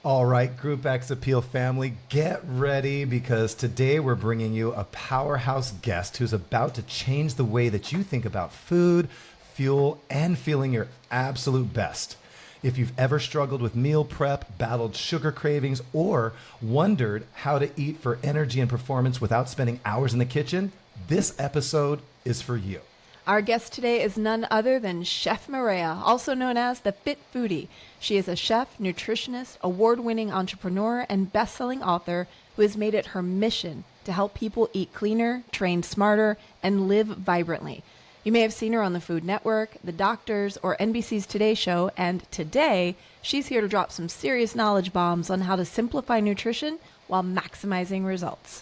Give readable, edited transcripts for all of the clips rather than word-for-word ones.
All right, Group X Appeal family, get ready because today we're bringing you a powerhouse guest who's about to change the way that you think about food, fuel, and feeling your absolute best. If you've ever struggled with meal prep, battled sugar cravings, or wondered how to eat for energy and performance without spending hours in the kitchen, this episode is for you. Our guest today is none other than Chef Mareya, also known as the Fit Foodie. She is a chef, nutritionist, award-winning entrepreneur, and best-selling author who has made it her mission to help people eat cleaner, train smarter, and live vibrantly. You may have seen her on the Food Network, The Doctors, or NBC's Today Show, and today she's here to drop some serious knowledge bombs on how to simplify nutrition while maximizing results.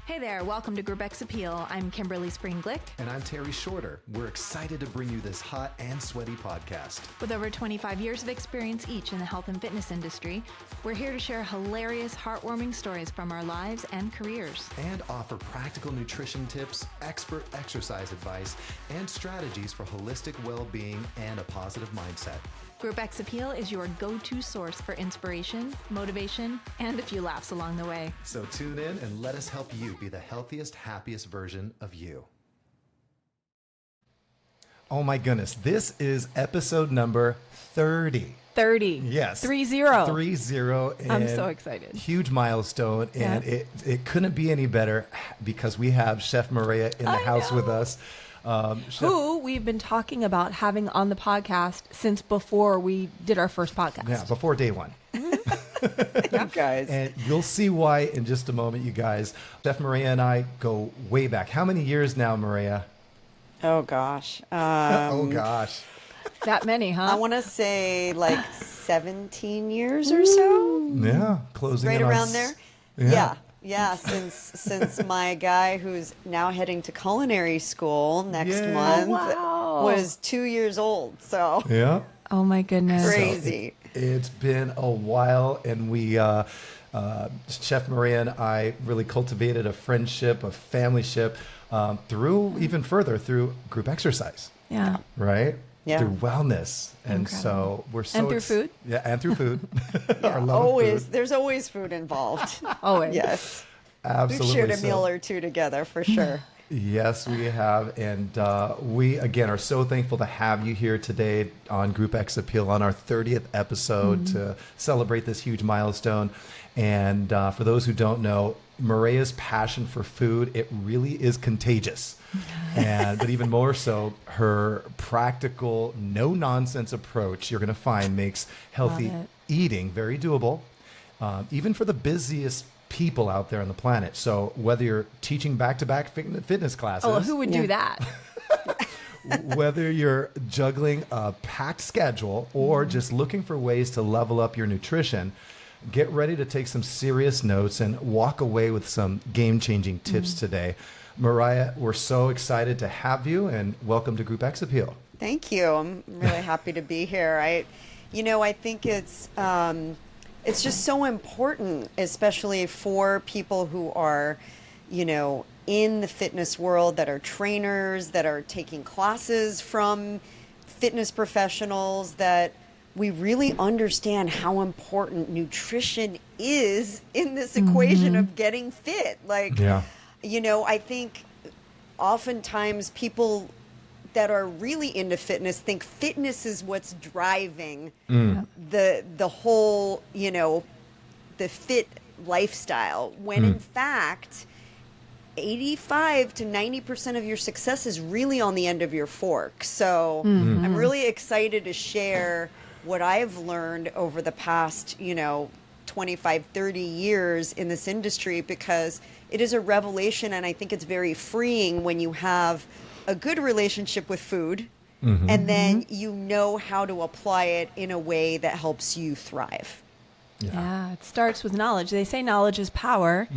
Hey there, welcome to Group X Appeal. I'm Kimberly Spring-Glick. And I'm Terry Shorter. We're excited to bring you this hot and sweaty podcast. With over 25 years of experience each in the health and fitness industry, we're here to share hilarious, heartwarming stories from our lives and careers. And offer practical nutrition tips, expert exercise advice, and strategies for holistic well-being and a positive mindset. Group X Appeal is your go-to source for inspiration, motivation, and a few laughs along the way. So tune in and let us help you be the healthiest, happiest version of you. Oh my goodness, this is episode number 30. 30. Yes. 30. 30. I'm so excited. Huge milestone. And it couldn't be any better because we have Chef Mareya in the house with us. Who we've been talking about having on the podcast since before we did our first podcast. Yeah, before day one. You guys. And you'll see why in just a moment, you guys. Chef Mareya and I go way back. How many years now, Mareya? Oh, gosh. Oh, gosh. That many, huh? I want to say like 17 years or so. Yeah, closing Right in around on there. Yeah. Yeah, since my guy who's now heading to culinary school next Yay. month Wow. was 2 years old. So Yeah. Oh my goodness. crazy. It's been a while, and we, Chef Mareya and I really cultivated a friendship, a familyship through even further through group exercise, Yeah. right? Yeah. Through wellness. And Incredible. so we're so And through food? Yeah, and through food. Yeah, Our love of always. food. There's always food involved. Always. Yes. Absolutely. We've shared a so. meal or two together for sure. Yes, we have. And we, again, are so thankful to have you here today on Group X Appeal on our 30th episode to celebrate this huge milestone. And for those who don't know, Mareya's passion for food, it really is contagious. But even more so, her practical, no-nonsense approach, you're going to find, makes healthy Love it. eating very doable, even for the busiest people out there on the planet. So whether you're teaching back-to-back fitness classes, Oh, who would do that? whether you're juggling a packed schedule or just looking for ways to level up your nutrition, get ready to take some serious notes and walk away with some game-changing tips today. Mareya, we're so excited to have you, and welcome to Group X Appeal. Thank you. I'm really happy to be here. I think it's just so important, especially for people who are, in the fitness world, that are trainers, that are taking classes from fitness professionals, that we really understand how important nutrition is in this equation of getting fit. I think oftentimes people that are really into fitness think fitness is what's driving the whole, the fit lifestyle, when in fact 85 to 90% of your success is really on the end of your fork. So I'm really excited to share what I've learned over the past, 25, 30 years in this industry, because it is a revelation, and I think it's very freeing when you have a good relationship with food and then you know how to apply it in a way that helps you thrive. Yeah, it starts with knowledge. They say knowledge is power,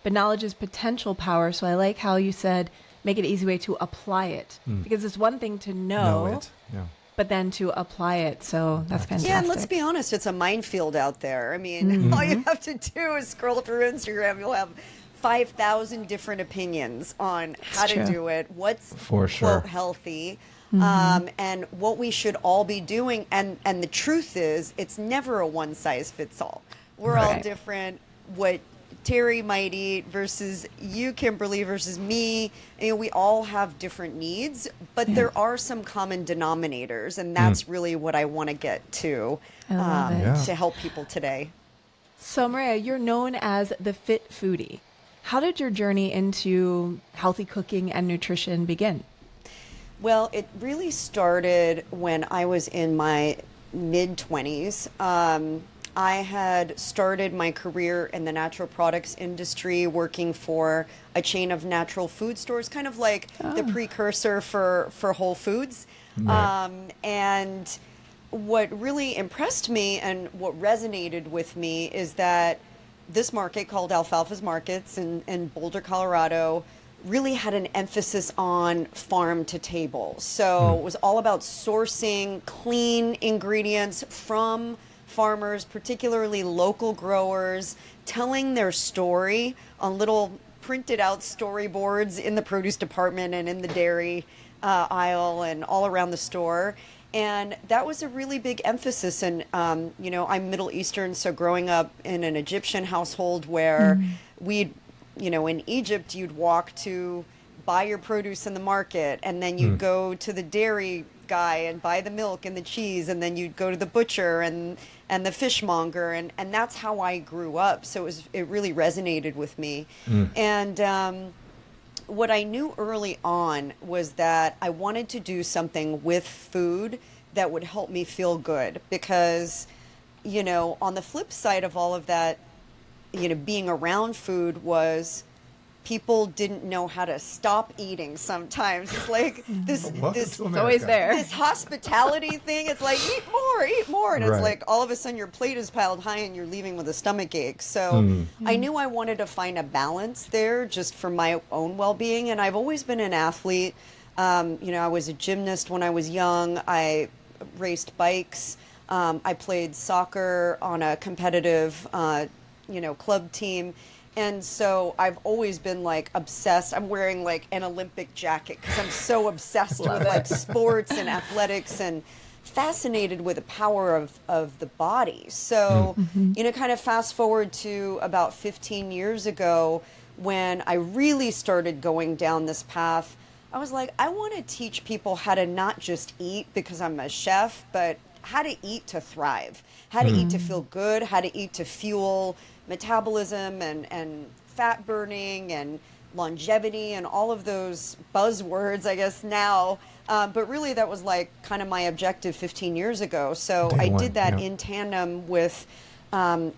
but knowledge is potential power. So I like how you said make it an easy way to apply it, because it's one thing to know it. Yeah. but then to apply it. So that's fantastic. Yeah, and let's be honest, it's a minefield out there. I mean, all you have to do is scroll through Instagram. You'll have 5,000 different opinions on how to do it, what's For sure. quote healthy. and what we should all be doing. And the truth is, it's never a one size fits all. We're all Right. different. What Terry might eat versus you, Kimberly, versus me. We all have different needs, but there are some common denominators, and that's really what I want to get to I love it. Yeah. to help people today. So, Mareya, you're known as the Fit Foodie. How did your journey into healthy cooking and nutrition begin? Well, it really started when I was in my mid 20s. I had started my career in the natural products industry, working for a chain of natural food stores, kind of like the precursor for Whole Foods. Right. And what really impressed me and what resonated with me is that this market called Alfalfa's Markets in Boulder, Colorado, really had an emphasis on farm to table. So it was all about sourcing clean ingredients from farmers, particularly local growers, telling their story on little printed out storyboards in the produce department and in the dairy aisle and all around the store. And that was a really big emphasis. And, I'm Middle Eastern, so growing up in an Egyptian household where in Egypt, you'd walk to buy your produce in the market, and then you'd go to the dairy guy and buy the milk and the cheese, and then you'd go to the butcher and the fishmonger, and that's how I grew up. So it really resonated with me. And what I knew early on was that I wanted to do something with food that would help me feel good, because on the flip side of all of that, being around food was people didn't know how to stop eating sometimes. It's like this Welcome to It's always America. there. this hospitality thing. It's like, eat more. And Right. it's like all of a sudden your plate is piled high and you're leaving with a stomach ache. So I knew I wanted to find a balance there just for my own well-being. And I've always been an athlete. I was a gymnast when I was young. I raced bikes. I played soccer on a competitive club team. And so I've always been like obsessed. I'm wearing like an Olympic jacket because I'm so obsessed with like sports and athletics and fascinated with the power of the body. So, kind of fast forward to about 15 years ago when I really started going down this path. I was like, I want to teach people how to not just eat because I'm a chef, but how to eat to thrive, how to eat to feel good, how to eat to fuel metabolism and fat burning and longevity and all of those buzzwords, I guess, now. But really, that was like kind of my objective 15 years ago. So Day I one, did that yeah. in tandem with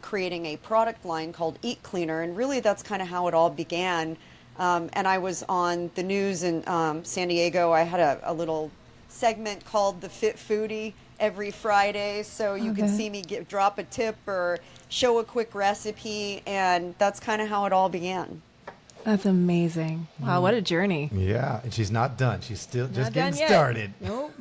creating a product line called Eat Cleaner. And really, that's kind of how it all began. And I was on the news in San Diego. I had a little segment called The Fit Foodie every Friday, so you can see me drop a tip or show a quick recipe, and that's kind of how it all began. That's amazing. Wow, what a journey. Yeah, and she's not done. She's still just Not done getting yet. started. Nope.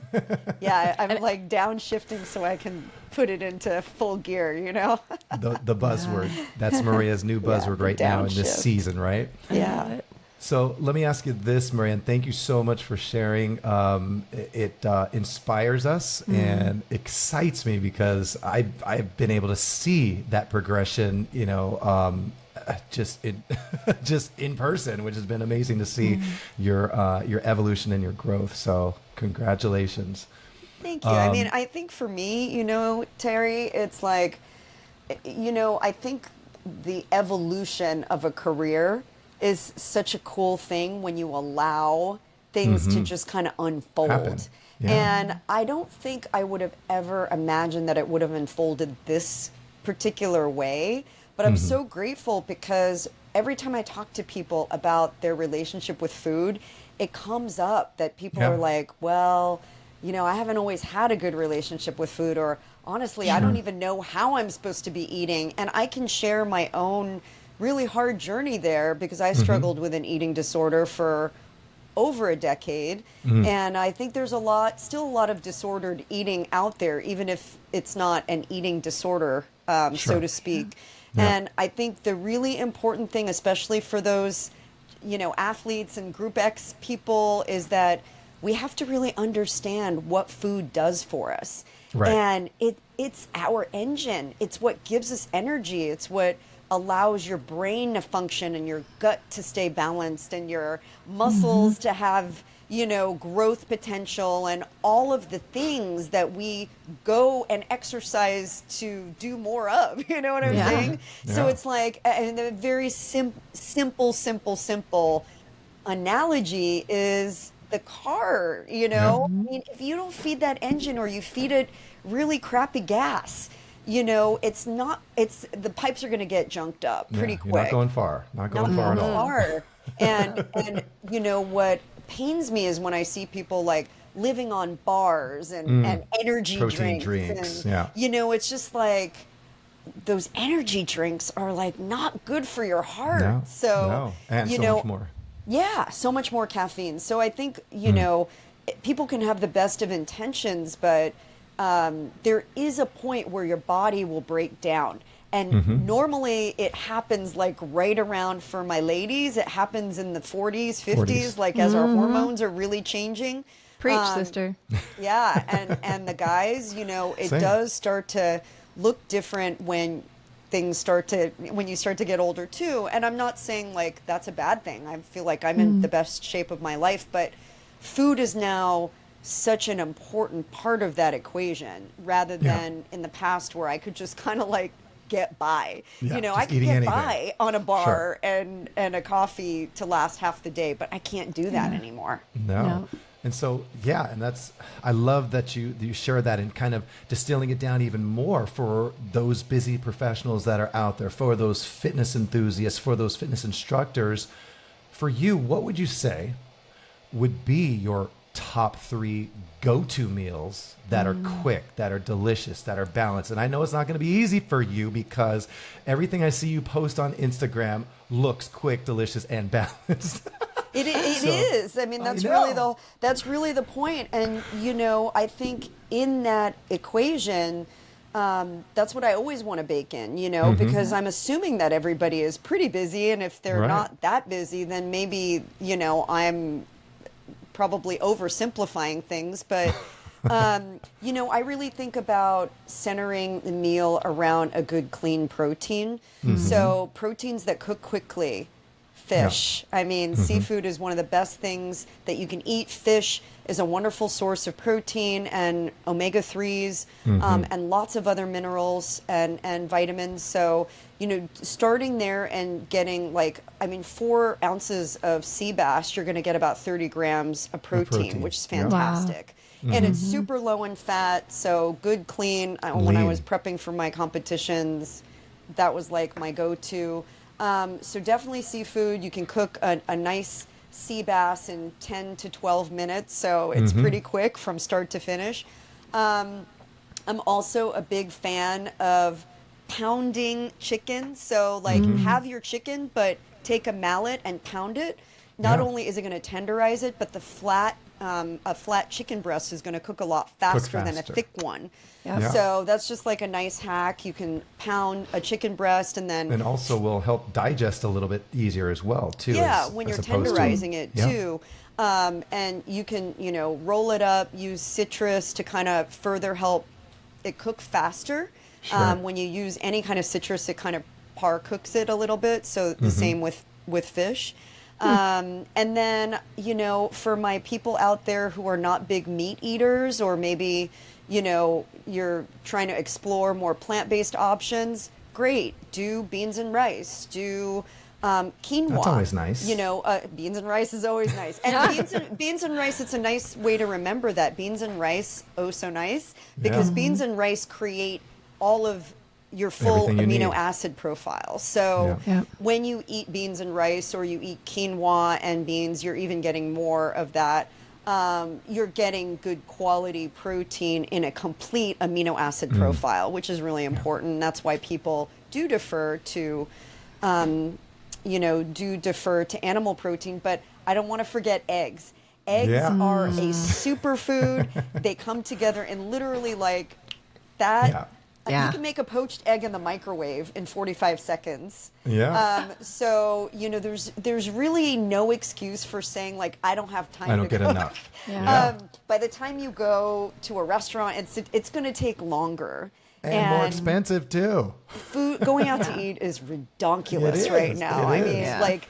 Yeah, I'm like downshifting so I can put it into full gear, The buzzword. That's Maria's new buzzword the right now in this downshift. season, right? Yeah. So let me ask you this, Maria, and thank you so much for sharing. It inspires us and excites me because I've been able to see that progression, just in person, which has been amazing to see your evolution and your growth. So congratulations. Thank you. I mean, I think for me, Terry, it's like, I think the evolution of a career is such a cool thing when you allow things to just kind of unfold. Happen. Yeah. And I don't think I would have ever imagined that it would have unfolded this particular way. But I'm so grateful because every time I talk to people about their relationship with food, it comes up that people are like, well, I haven't always had a good relationship with food, or honestly, I don't even know how I'm supposed to be eating. And I can share my own really hard journey there because I struggled with an eating disorder for over a decade. And I think there's still a lot of disordered eating out there, even if it's not an eating disorder, so to speak. Yeah. And I think the really important thing, especially for those, athletes and Group X people, is that we have to really understand what food does for us. Right. And it's our engine. It's what gives us energy. It's what allows your brain to function and your gut to stay balanced and your muscles to have, growth potential and all of the things that we go and exercise to do more of. You know what I'm saying? Yeah. So it's like, and a very simple analogy is the car, I mean, if you don't feed that engine or you feed it really crappy gas, the pipes are going to get junked up pretty quick. You're not going far. Not going far at all. And what pains me is when I see people like living on bars and energy Protein drinks. And, it's just like those energy drinks are like not good for your heart. And so much more. Yeah, so much more caffeine. So I think, people can have the best of intentions, but there is a point where your body will break down. And normally it happens like right around, for my ladies, it happens in the 40s, 50s, like as our hormones are really changing. Preach, sister. Yeah, and the guys, it Same. does start to look different when you start to get older too. And I'm not saying like that's a bad thing. I feel like I'm in the best shape of my life, but food is now such an important part of that equation rather than in the past where I could just kind of like get by. I could get by on a bar and a coffee to last half the day, but I can't do that anymore. No. And so, and I love that you share that and kind of distilling it down even more for those busy professionals that are out there, for those fitness enthusiasts, for those fitness instructors. For you, what would you say would be your top 3 go-to meals that are quick, that are delicious, that are balanced? And I know it's not going to be easy for you because everything I see you post on Instagram looks quick, delicious, and balanced. It is. I mean, that's really the point. And I think in that equation, that's what I always want to bake in. Because I'm assuming that everybody is pretty busy, and if they're not that busy, then maybe I'm probably oversimplifying things. But I really think about centering the meal around a good, clean protein. So proteins that cook quickly. Fish. I mean, seafood is one of the best things that you can eat. Fish is a wonderful source of protein and omega-3s and lots of other minerals and vitamins. So, starting there and getting 4 ounces of sea bass, you're going to get about 30 grams of protein. Which is fantastic. Wow. And it's super low in fat, so good, clean. When I was prepping for my competitions, that was like my go-to. So definitely seafood. You can cook a nice sea bass in 10 to 12 minutes. So it's pretty quick from start to finish. I'm also a big fan of pounding chicken. So have your chicken, but take a mallet and pound it. Not only is it going to tenderize it, but a flat chicken breast is going to cook a lot faster than a thick one. So that's just like a nice hack. You can pound a chicken breast and also will help digest a little bit easier as well too. When you're tenderizing it too. And you can, roll it up, use citrus to kind of further help it cook faster. When you use any kind of citrus, it kind of par cooks it a little bit. So the same with fish. And then, for my people out there who are not big meat eaters, or maybe, you're trying to explore more plant-based options, great. Do beans and rice. Do quinoa. That's always nice. Beans and rice is always nice. And beans and rice, it's a nice way to remember that. Beans and rice, oh so nice, because beans and rice create all of your full amino acid profile. So when you eat beans and rice, or you eat quinoa and beans, you're even getting more of that. You're getting good quality protein in a complete amino acid profile, which is really important. That's why people do defer to, animal protein. But I don't want to forget eggs. Eggs are a superfood. They come together in literally like that. Yeah. You can make a poached egg in the microwave in 45 seconds. Yeah. So, you know, there's really no excuse for saying, like, I don't have time I don't to get cook. enough. Yeah. By the time you go to a restaurant, it's going to take longer. And more expensive too. Food going out to eat is redonkulous It right is. now. It I mean, is. Yeah. like,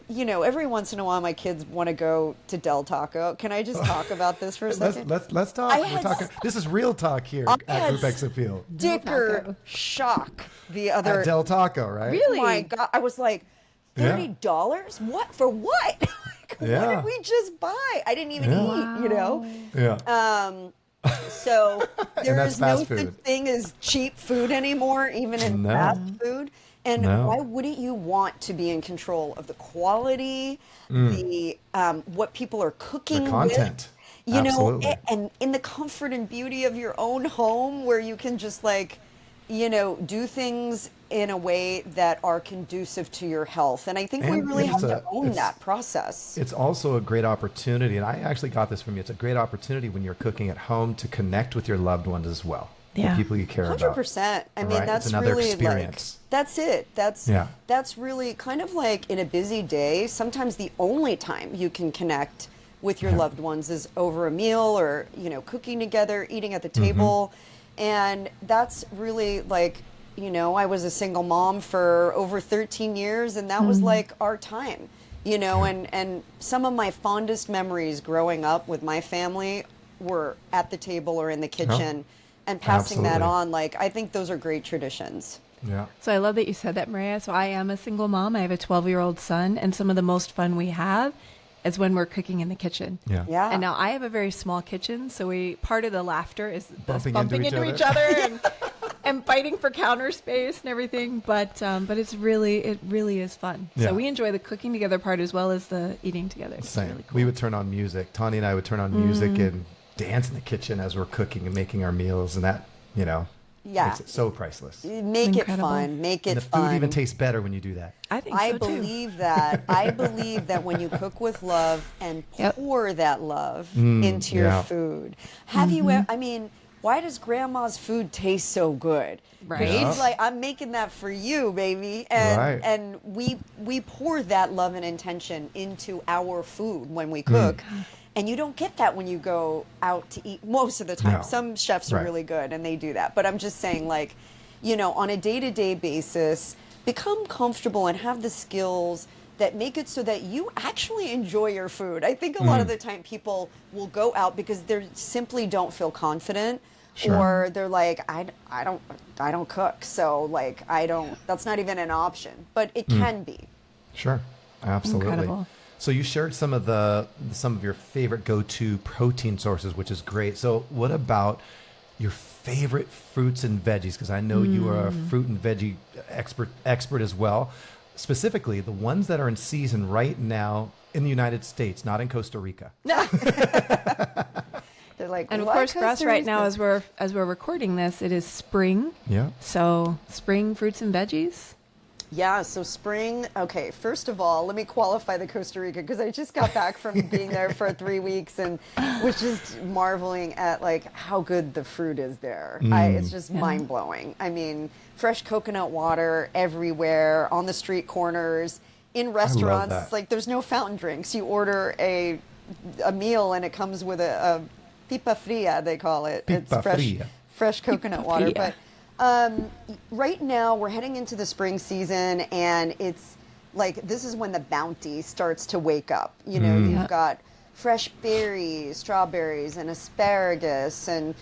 you know, every once in a while my kids want to go to Del Taco. Can I just talk about this for a second? Let's talk. I We're had talking. This is real talk here I at had Group X Appeal. Sticker Taco. shock the other At Del Taco, right? Really? Oh my God. I was like, Yeah. $30? What? For what? Like, Yeah. what did we just buy? I didn't even Yeah. eat, you know? Yeah. So there that's is no fast such food. thing as cheap food anymore, even in No. fast food. And No. why wouldn't you want to be in control of the quality, the what people are cooking The content. with, you Absolutely. know, and in the comfort and beauty of your own home, where you can just like, you know, do things in a way that are conducive to your health. And I think we And really have it's to own that process. It's also a great opportunity, and I actually got this from you. It's a great opportunity when you're cooking at home to connect with your loved ones as well, Yeah. the people you care about. 100%. I mean, Right? that's It's another really experience. like, that's it. Yeah. That's really kind of like in a busy day, sometimes the only time you can connect with your loved ones is over a meal or, you know, cooking together, eating at the Mm-hmm. table. And that's really like, you know, I was a single mom for over 13 years and that was like our time, you know, and some of my fondest memories growing up with my family were at the table or in the kitchen and passing that Absolutely. on. Like, I think those are great traditions. Yeah. So I love that you said that, Mareya. So I am a single mom. I have a 12-year-old son, and some of the most fun we have is when we're cooking in the kitchen. Yeah. Yeah. And now I have a very small kitchen, so part of the laughter is us Bumping bumping into into each each other and fighting for counter space and everything. But it really is fun. Yeah. So we enjoy the cooking together part as well as the eating together. It's Same. really cool. We would turn on music. Tanya and I would turn on music and dance in the kitchen as we're cooking and making our meals, and that, you know, Yeah. makes it so priceless. Make it Incredible. fun. Make And it the fun. food even tastes better when you do that. I think I so too. believe that. I believe that when you cook with love and Yep. pour that love into your yeah. food. Have you I mean, why does grandma's food taste so good? 'Cause Right. Yeah. She's like, I'm making that for you, baby. And Right. and we pour that love and intention into our food when we cook. And you don't get that when you go out to eat most of the time. No. Some chefs are Right. really good and they do that. But I'm just saying, like, you know, on a day-to-day basis, become comfortable and have the skills that make it so that you actually enjoy your food. I think a lot of the time people will go out because they simply don't feel confident. Sure. Or they're like, I don't cook, so like that's not even an option. But it can be. Sure. Absolutely. Incredible. So you shared some of your favorite go-to protein sources, which is great. So what about your favorite fruits and veggies? Because I know you are a fruit and veggie expert as well. Specifically, the ones that are in season right now in the United States, not in Costa Rica. They're like, And of "What, course, for us Costa right now, Rica?" as we're recording this, it is spring. Yeah. So spring fruits and veggies. Yeah, so spring. Okay, first of all, let me qualify the Costa Rica because I just got back from being there for 3 weeks and was just marveling at like how good the fruit is there. It's just mind blowing. I mean, fresh coconut water everywhere on the street corners, in restaurants. that. Like there's no fountain drinks. You order a meal and it comes with a pipa fria, they call it. Pipa It's fria. fresh coconut water, fria. but. Right now, we're heading into the spring season, and it's like this is when the bounty starts to wake up. You know, you've got fresh berries, strawberries, and asparagus, and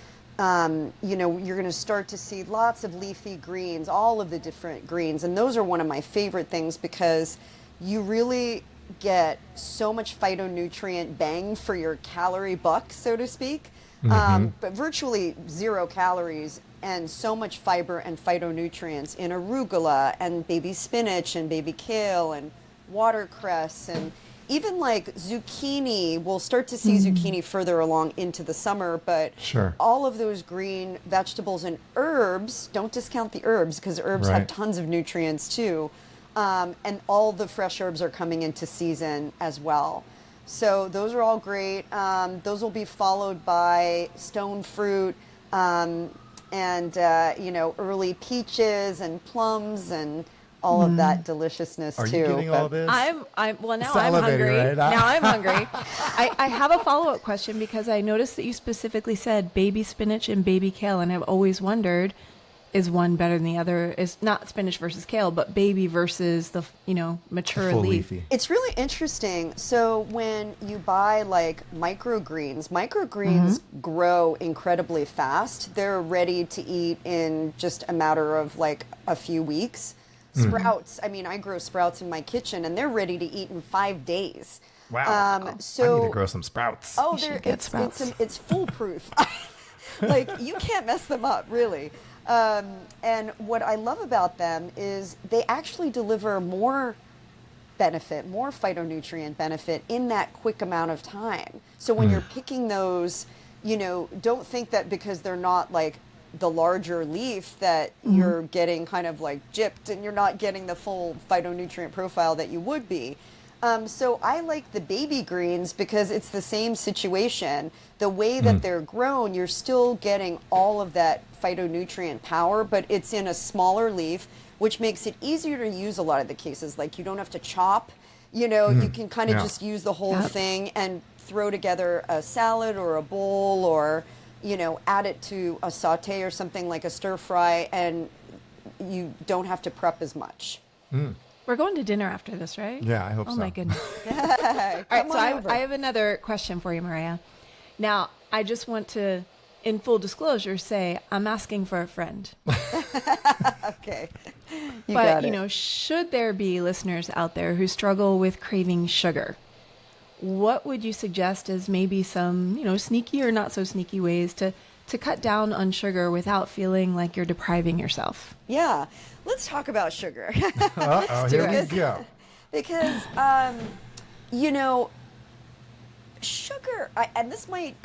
you know, you're going to start to see lots of leafy greens, all of the different greens, and those are one of my favorite things because you really get so much phytonutrient bang for your calorie buck, so to speak. But virtually 0 calories and so much fiber and phytonutrients in arugula and baby spinach and baby kale and watercress and even like zucchini. We'll start to see zucchini further along into the summer, but Sure. all of those green vegetables and herbs, don't discount the herbs because herbs have Right. tons of nutrients too. And all the fresh herbs are coming into season as well. So those are all great. Those will be followed by stone fruit, and early peaches and plums and all of that deliciousness Are too. you getting all this? Well, now I'm Salivating hungry. right now. Now I'm hungry. I have a follow-up question because I noticed that you specifically said baby spinach and baby kale, and I've always wondered, is one better than the other? Is not spinach versus kale, but baby versus the mature Full leaf. leafy. It's really interesting. So when you buy like microgreens grow incredibly fast. They're ready to eat in just a matter of like a few weeks. Sprouts, I mean, I grow sprouts in my kitchen and they're ready to eat in 5 days. Wow. So I need to grow some sprouts. Oh, You should get sprouts. it's foolproof. Like you can't mess them up, really. And what I love about them is they actually deliver more benefit, more phytonutrient benefit in that quick amount of time. So when you're picking those, don't think that because they're not like the larger leaf that you're getting kind of like gypped and you're not getting the full phytonutrient profile that you would be. So I like the baby greens because it's the same situation. The way that they're grown, you're still getting all of that phytonutrient power, but it's in a smaller leaf, which makes it easier to use a lot of the cases. Like you don't have to chop, you can kind of just use the whole thing and throw together a salad or a bowl or, add it to a saute or something like a stir fry, and you don't have to prep as much. We're going to dinner after this, right? Yeah, I hope so. Oh my goodness. All All right, so I have another question for you, Mareya. Now, I just want to, in full disclosure, say I'm asking for a friend. Okay. But, should there be listeners out there who struggle with craving sugar, what would you suggest as maybe some, sneaky or not so sneaky ways to cut down on sugar without feeling like you're depriving yourself? Yeah. Let's talk about sugar. Uh-oh, here we go. Because, sugar, and this might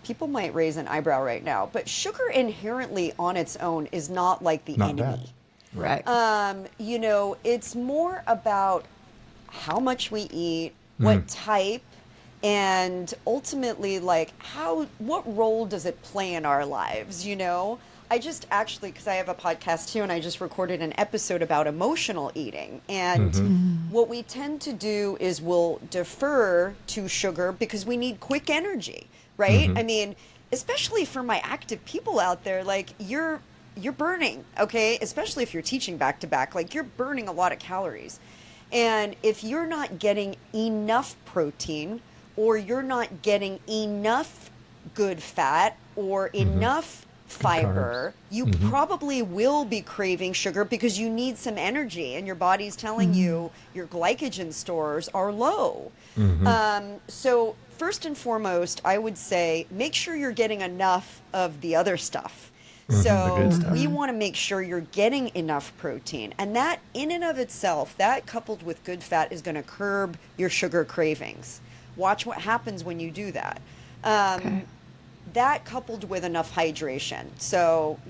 people might raise an eyebrow right now, but sugar inherently on its own is not like the Not enemy. bad. Right. It's more about how much we eat, what type, and ultimately, like, what role does it play in our lives, I just actually, because I have a podcast too, and I just recorded an episode about emotional eating. And what we tend to do is we'll defer to sugar because we need quick energy, right? I mean, especially for my active people out there, like you're burning, okay? Especially if you're teaching back to back, like you're burning a lot of calories. And if you're not getting enough protein, or you're not getting enough good fat or enough fiber, you probably will be craving sugar because you need some energy and your body's telling you your glycogen stores are low. So first and foremost, I would say make sure you're getting enough of the other stuff. So we want to make sure you're getting enough protein. And that in and of itself, that coupled with good fat is going to curb your sugar cravings. Watch what happens when you do that. That coupled with enough hydration. So,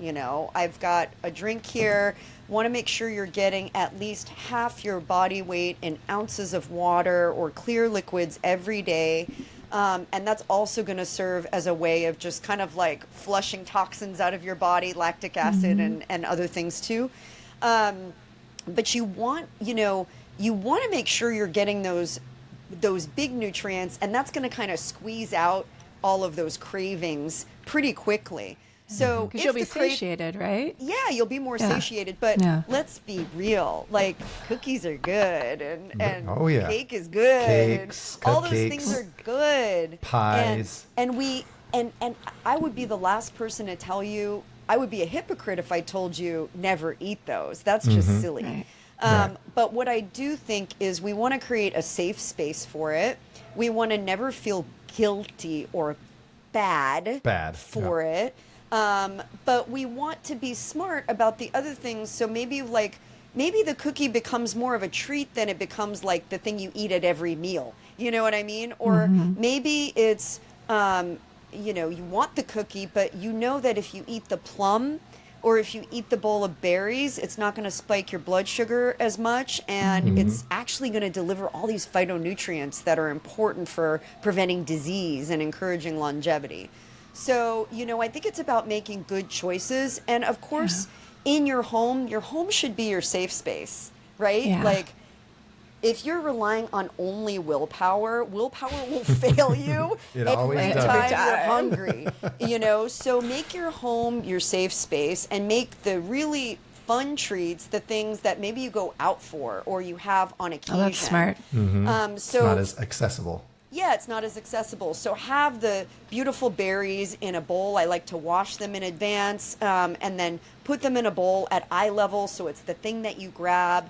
I've got a drink here. Want to make sure you're getting at least half your body weight in ounces of water or clear liquids every day. And that's also going to serve as a way of just kind of like flushing toxins out of your body, lactic acid and other things too. But you want to make sure you're getting those big nutrients, and that's going to kind of squeeze out all of those cravings pretty quickly. So Because you'll be satiated, right? Yeah, you'll be more satiated. But let's be real. Like cookies are good, and cake is good. Cakes, and all those cupcakes, things are good. pies. And I would be the last person to tell you. I would be a hypocrite if I told you never eat those. That's just silly. Right. But what I do think is we want to create a safe space for it. We want to never feel guilty or bad for it. But we want to be smart about the other things. So maybe the cookie becomes more of a treat than it becomes like the thing you eat at every meal. You know what I mean? Or maybe it's, you want the cookie, but you know that if you eat the plum or if you eat the bowl of berries, it's not going to spike your blood sugar as much. And it's actually going to deliver all these phytonutrients that are important for preventing disease and encouraging longevity. So, I think it's about making good choices. And of course, in your home should be your safe space, right? Yeah. Like, if you're relying on only willpower will fail you It always every does. time Every you're time. hungry. So make your home your safe space and make the really fun treats the things that maybe you go out for or you have on occasion. Oh, that's smart. It's not as accessible. Yeah, it's not as accessible. So have the beautiful berries in a bowl. I like to wash them in advance and then put them in a bowl at eye level so it's the thing that you grab.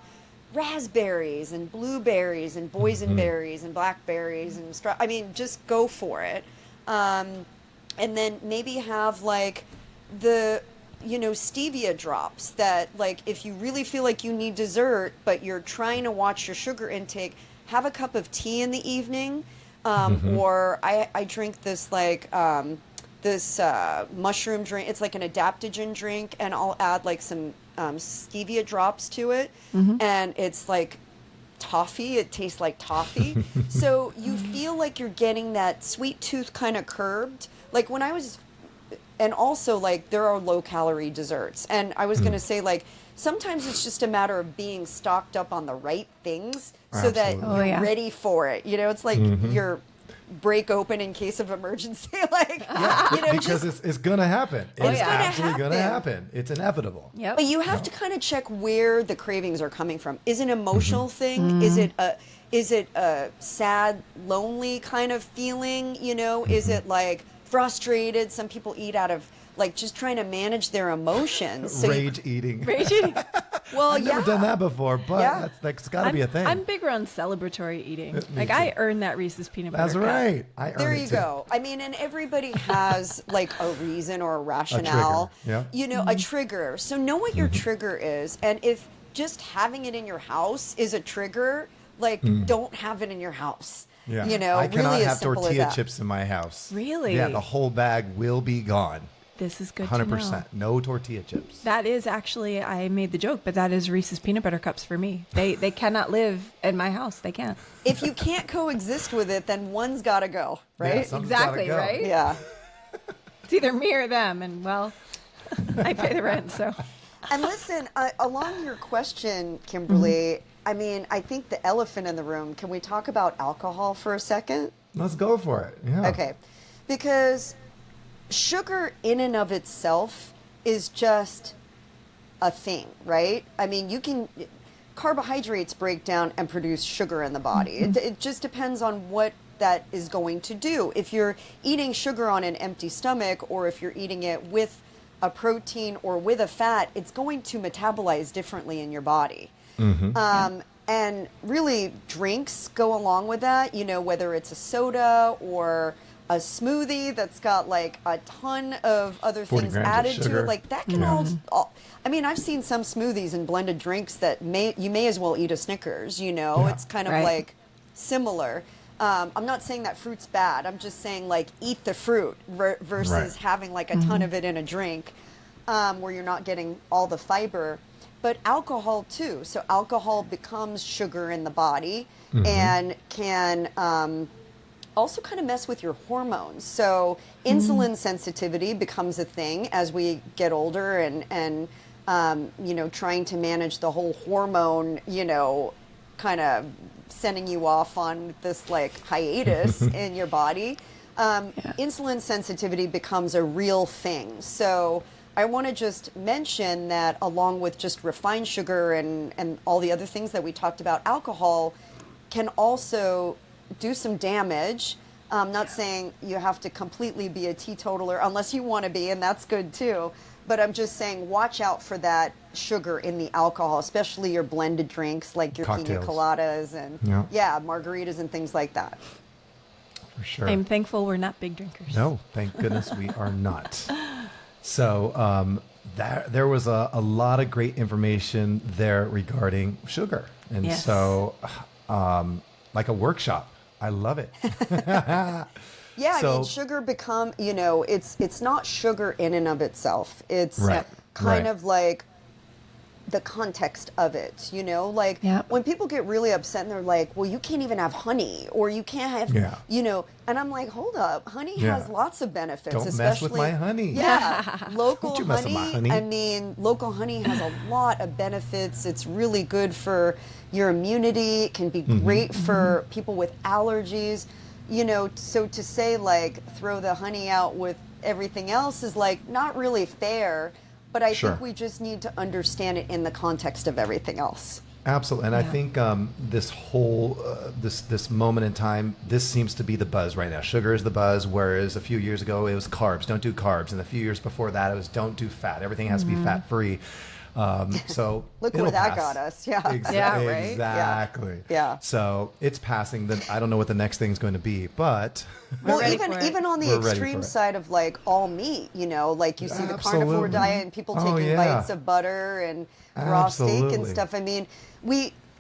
Raspberries and blueberries and boysenberries and blackberries and just go for it. And then maybe have like the stevia drops that, like, if you really feel like you need dessert but you're trying to watch your sugar intake, have a cup of tea in the evening. Or I drink this this mushroom drink. It's like an adaptogen drink, and I'll add like some stevia drops to it, and it's like toffee. It tastes like toffee. So you feel like you're getting that sweet tooth kind of curbed. Like when I was, and also like there are low calorie desserts, and I was going to say like sometimes it's just a matter of being stocked up on the right things so that Absolutely. you're ready for it. It's like your break open in case of emergency. Because it's going to happen. It's gonna absolutely going to happen. happen. It's inevitable. Yep. But you have to kind of check where the cravings are coming from. Is it an emotional thing? Is it a sad, lonely kind of feeling? Is it like frustrated? Some people eat out of like just trying to manage their emotions. So Rage eating. Raging. well, I've never done that before, but Yeah. that's got to be a thing. I'm bigger on celebratory eating. Me I too. earned that Reese's peanut butter That's cup. right. I There earn you it too. go. And everybody has like a reason or a rationale. Yeah. A trigger. So know what your trigger is, and if just having it in your house is a trigger, like don't have it in your house. Yeah. really I cannot as have simple as tortilla that. chips in my house. Really? Yeah, the whole bag will be gone. This is good 100%. to know. No tortilla chips. That is actually, I made the joke, but that is Reese's peanut butter cups for me. They cannot live in my house. They can't. If you can't coexist with it, then one's got to go, Yeah, right? something's gotta Exactly, go. right? Yeah. It's either me or them, and well, I pay the rent, so. And listen, along your question, Kimberly, I think the elephant in the room, can we talk about alcohol for a second? Let's go for it. Yeah. Okay. Because sugar in and of itself is just a thing, right? Carbohydrates break down and produce sugar in the body. It just depends on what that is going to do. If you're eating sugar on an empty stomach, or if you're eating it with a protein or with a fat, it's going to metabolize differently in your body. And really, drinks go along with that, whether it's a soda or a smoothie that's got like a ton of other 40 things grams of added to sugar. it. Like that can all, I've seen some smoothies and blended drinks that you may as well eat a Snickers, It's kind of Right. like similar. I'm not saying that fruit's bad. I'm just saying like eat the fruit versus Right. having like a ton of it in a drink where you're not getting all the fiber. But alcohol too. So alcohol becomes sugar in the body and can also kind of mess with your hormones. So insulin sensitivity becomes a thing as we get older, and trying to manage the whole hormone, kind of sending you off on this like hiatus in your body. Insulin sensitivity becomes a real thing. So I want to just mention that along with just refined sugar and all the other things that we talked about, alcohol can also do some damage. I'm not saying you have to completely be a teetotaler unless you want to be, and that's good too. But I'm just saying watch out for that sugar in the alcohol, especially your blended drinks like your pina Cocktails. coladas and margaritas and things like that. For sure. I'm thankful we're not big drinkers. No, thank goodness we are not. So there was a lot of great information there regarding sugar. And Yes. so like a workshop. I love it. Yeah, So- sugar it's not sugar in and of itself. It's Right, kind right. of like the context of it, you know, like Yep. when people get really upset and they're like, well, you can't even have honey, or you can't have, Yeah. you know, and I'm like, hold up, honey Yeah. has lots of benefits. Don't especially, mess with my honey. Yeah, local Don't you mess with my honey. I mean, local honey has a lot of benefits. It's really good for your immunity. It can be great for people with allergies, you know. So to say like throw the honey out with everything else is like not really fair. But I Sure. think we just need to understand it in the context of everything else. Absolutely, and I think this whole this moment in time, this seems to be the buzz right now. Sugar is the buzz, whereas a few years ago it was carbs. Don't do carbs, and a few years before that it was don't do fat. Everything has to be fat free. So Look it'll where that pass. got us. Yeah. Yeah, right? Exactly. Yeah. So it's passing. Then I don't know what the next thing's going to be, but Well, ready for it. even on the We're ready extreme for it. side of like all meat, you know, like you see the carnivore Absolutely. diet and people Oh, taking yeah. bites of butter and raw steak and Absolutely. stuff. I mean,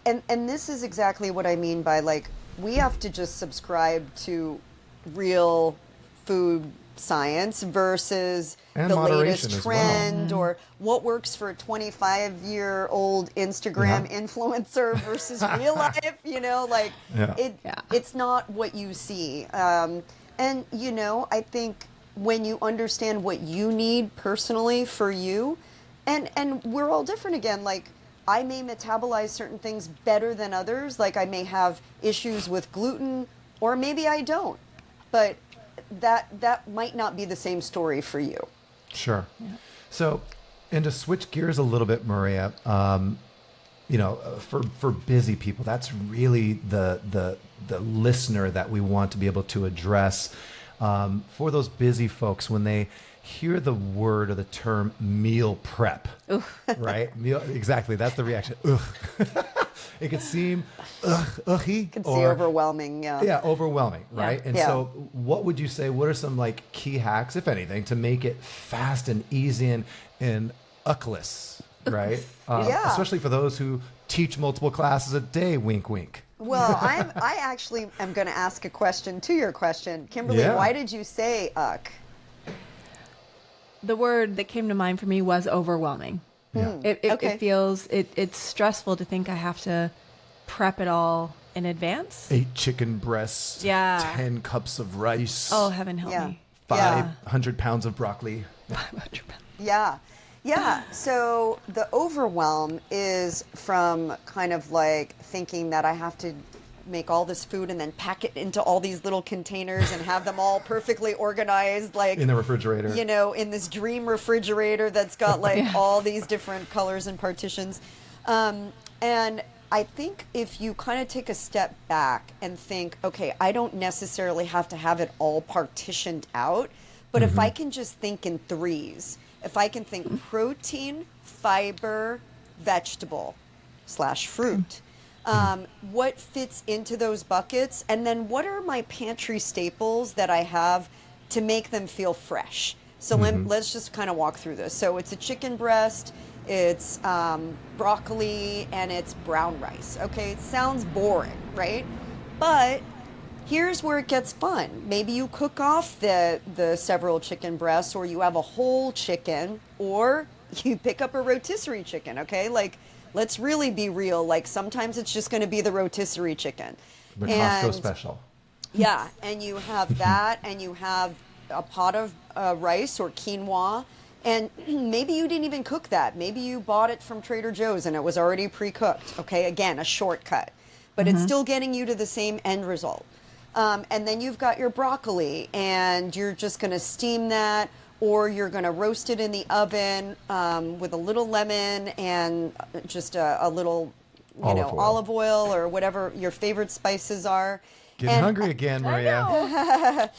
and this is exactly what I mean by like we have to just subscribe to real food science versus And the moderation latest as well. trend or what works for a 25-year-old Instagram Yeah. influencer versus real life, you know, like Yeah. it's not what you see. And, you know, I think when you understand what you need personally for you, and we're all different again, like I may metabolize certain things better than others. Like I may have issues with gluten or maybe I don't. But that might not be the same story for you. Sure. So, and to switch gears a little bit, Mareya, you know, for busy people, that's really the listener that we want to be able to address. For those busy folks, when they hear the word or the term meal prep, right? Meal, exactly. That's the reaction. Ugh. It could seem ughy. It can see overwhelming. Yeah. Yeah, overwhelming, right? And Yeah. so what would you say, what are some like key hacks, if anything, to make it fast and easy and uckless, right? Yeah. Especially for those who teach multiple classes a day, wink, wink. Well, I actually am going to ask a question to your question. Kimberly, Yeah. why did you say uck? The word that came to mind for me was overwhelming. Yeah. Okay. It feels, it's stressful to think I have to prep it all in advance. 8 chicken breasts, Yeah. 10 cups of rice, Oh, heaven help Yeah. me. 500 pounds of broccoli. 500 pounds. Yeah. Yeah. So the overwhelm is from kind of like thinking that I have to make all this food and then pack it into all these little containers and have them all perfectly organized, like In the refrigerator. you know, in this dream refrigerator that's got like all these different colors and partitions. And I think if you kind of take a step back and think, okay, I don't necessarily have to have it all partitioned out, but if I can just think in threes, if I can think protein, fiber, vegetable / fruit, what fits into those buckets, and then what are my pantry staples that I have to make them feel fresh. So let's just kind of walk through this. So it's a chicken breast, it's broccoli, and it's brown rice. Okay, it sounds boring, right? But here's where it gets fun. Maybe you cook off the several chicken breasts, or you have a whole chicken, or you pick up a rotisserie chicken, okay? Like, let's really be real. Like, sometimes it's just going to be the rotisserie chicken. The Costco special. Yeah, and you have that, and you have a pot of rice or quinoa, and maybe you didn't even cook that. Maybe you bought it from Trader Joe's and it was already pre-cooked. Okay, again, a shortcut, but it's still getting you to the same end result. And then you've got your broccoli, and you're just going to steam that, or you're going to roast it in the oven with a little lemon and just a little, olive oil or whatever your favorite spices are. Getting hungry again, Mareya.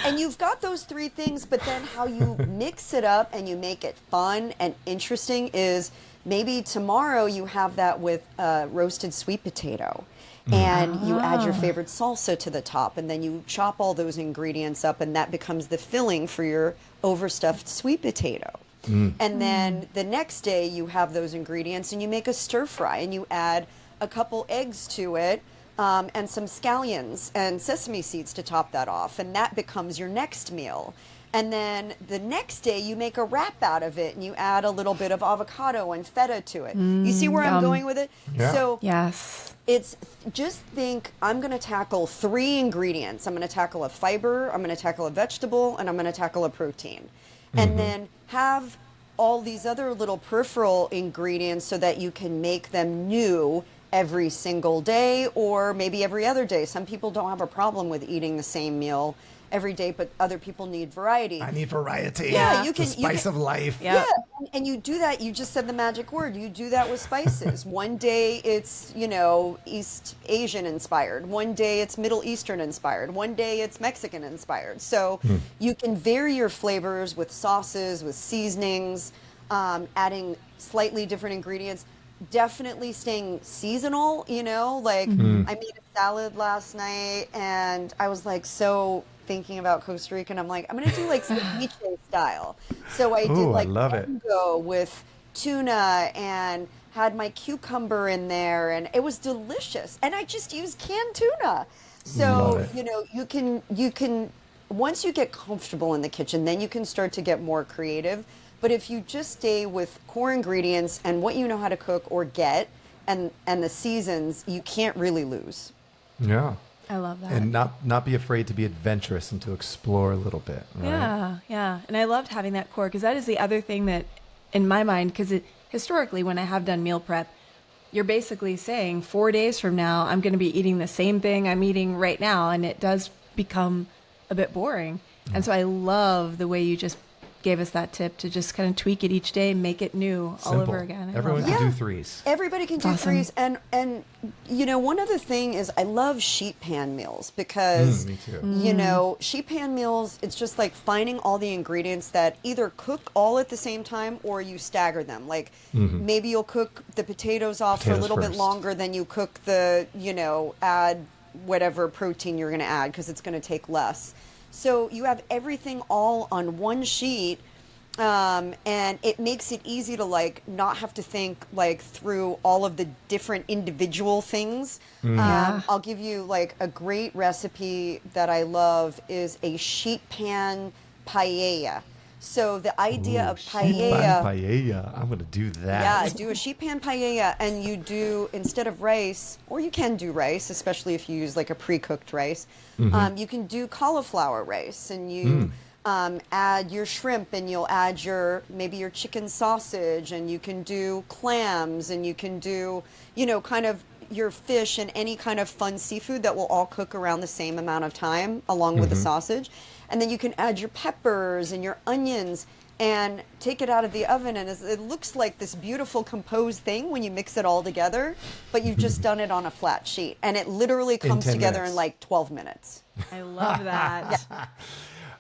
And you've got those three things, but then how you mix it up and you make it fun and interesting is maybe tomorrow you have that with roasted sweet potato. And you add your favorite salsa to the top, and then you chop all those ingredients up, and that becomes the filling for your overstuffed sweet potato. And then the next day you have those ingredients and you make a stir fry, and you add a couple eggs to it, and some scallions and sesame seeds to top that off, and that becomes your next meal. And then the next day you make a wrap out of it and you add a little bit of avocado and feta to it. You see where I'm yum. going with it? Yeah. So Yes. it's just think I'm going to tackle 3 ingredients. I'm going to tackle a fiber, I'm going to tackle a vegetable, and I'm going to tackle a protein. And then have all these other little peripheral ingredients so that you can make them new every single day or maybe every other day. Some people don't have a problem with eating the same meal every day, but other people need variety. I need variety. Yeah, The spice of life. Yeah. And you do that. You just said the magic word. You do that with spices. One day it's, East Asian inspired. One day it's Middle Eastern inspired. One day it's Mexican inspired. So you can vary your flavors with sauces, with seasonings, adding slightly different ingredients. Definitely staying seasonal, like I made a salad last night and I was like thinking about Costa Rica and I'm like, I'm gonna do like ceviche style. So I did like I love it. mango with tuna and had my cucumber in there and it was delicious. And I just used canned tuna. So, Love it. you can once you get comfortable in the kitchen, then you can start to get more creative. But if you just stay with core ingredients and what you know how to cook or get and the seasons, you can't really lose. Yeah. I love that. And not be afraid to be adventurous and to explore a little bit. Right? Yeah, yeah. And I loved having that core because that is the other thing that, in my mind, because historically when I have done meal prep, you're basically saying 4 days from now, I'm going to be eating the same thing I'm eating right now. And it does become a bit boring. And so I love the way you just gave us that tip to just kind of tweak it each day and make it new all Simple. over again. I Everyone love can that. do threes. Everybody can do Awesome. threes. And one other thing is I love sheet pan meals because, Me too. sheet pan meals, it's just like finding all the ingredients that either cook all at the same time or you stagger them. Like maybe you'll cook the potatoes off for a Potatoes little bit first. longer than you cook add whatever protein you're going to add because it's going to take less. So you have everything all on one sheet. And it makes it easy to not have to think through all of the different individual things. Yeah. I'll give you a great recipe that I love is a sheet pan paella. So the idea of Sheet pan paella. paella. I'm going to do that. Yeah, do a sheet pan paella and you do, instead of rice, or you can do rice, especially if you use a pre-cooked rice, you can do cauliflower rice and you add your shrimp and you'll add maybe your chicken sausage and you can do clams and you can do, kind of your fish and any kind of fun seafood that will all cook around the same amount of time along with the sausage. And then you can add your peppers and your onions and take it out of the oven. And it looks like this beautiful composed thing when you mix it all together, but you've just done it on a flat sheet. And it literally comes 10 together minutes. in 12 minutes. I love that.